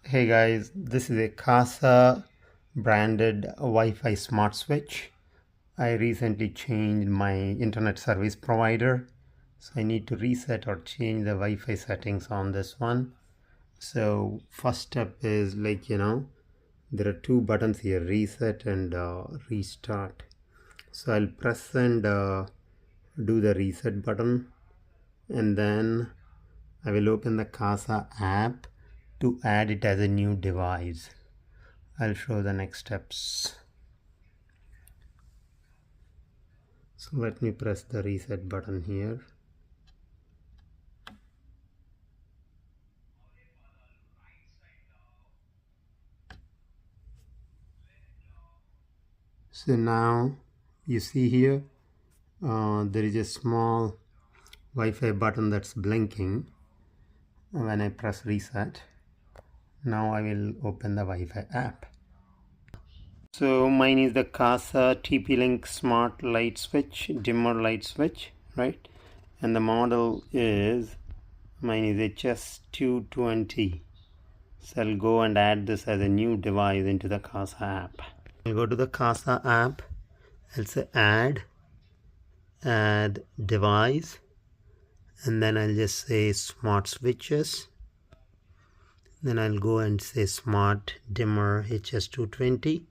Hey guys, this is a Kasa branded Wi-Fi smart switch. I recently changed my internet service provider, so I need to reset or change the Wi-Fi settings on this one. So first step is there are two buttons here, reset and restart. So I'll press and do the reset button, and then I will open the Kasa app to add it as a new device. I'll show the next steps. So let me press the reset button here. So now you see here there is a small Wi-Fi button that's blinking when I press reset. Now I will open the Wi-Fi app. So mine is the Kasa TP-Link Smart Light Switch, dimmer light switch, right? And the model is, mine is HS220. So I'll go and add this as a new device into the Kasa app. I'll go to the Kasa app. I'll say add device, and then I'll just say smart switches. Then I'll go and say smart dimmer HS220,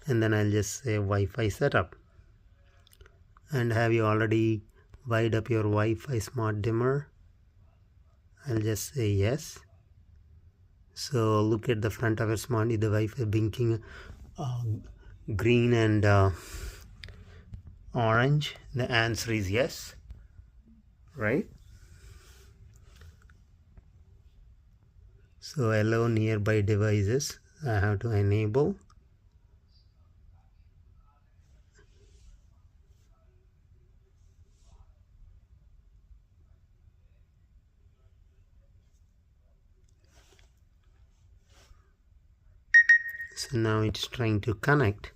and then I'll just say Wi-Fi setup. And have you already wired up your Wi-Fi smart dimmer? I'll just say yes. So look at the front of your smart, the Wi-Fi blinking green and orange. The answer is yes, right? So allow nearby devices, I have to enable. So now it's trying to connect.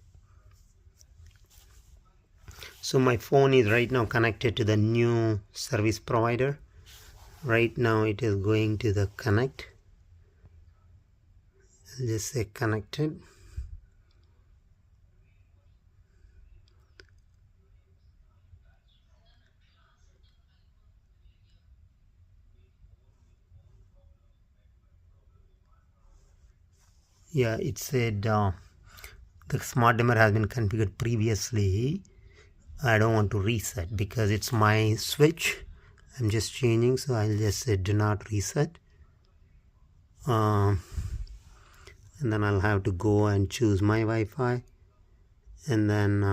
So my phone is right now connected to the new service provider. Right now it is going to the connect. I'll just say connected. Yeah, it said the smart dimmer has been configured previously. I don't want to reset because it's my switch. I'm just changing, so I'll just say do not reset. And then I'll have to go and choose my Wi-Fi, and then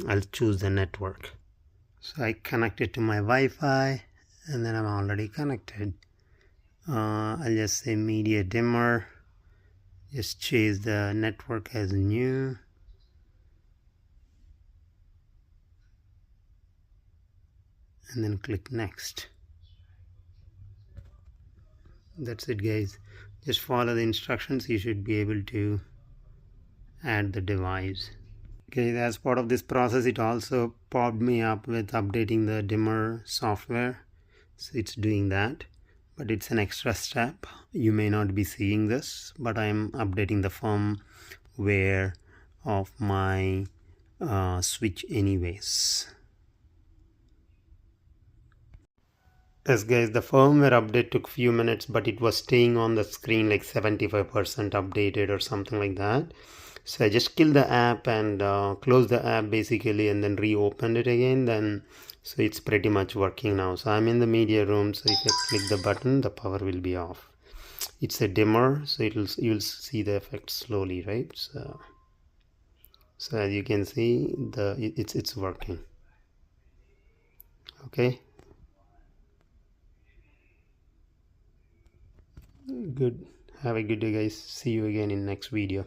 I'll choose the network. So I connect it to my Wi-Fi, and then I'm already connected. I'll just say media dimmer, just choose the network as new, and then click next. That's it guys, just follow the instructions, you should be able to add the device. Okay, as part of this process it also popped me up with updating the dimmer software, so it's doing that, but it's an extra step. You may not be seeing this, but I'm updating the firmware of my switch anyways. Yes guys, the firmware update took few minutes, but it was staying on the screen like 75% updated or something like that. So I just killed the app and closed the app basically, and then reopened it again. Then so it's pretty much working now. So I'm in the media room, so if I click the button the power will be off. It's a dimmer, so you'll see the effect slowly, right? So as you can see, it's working. Okay, good. Have a good day guys, see you again in next video.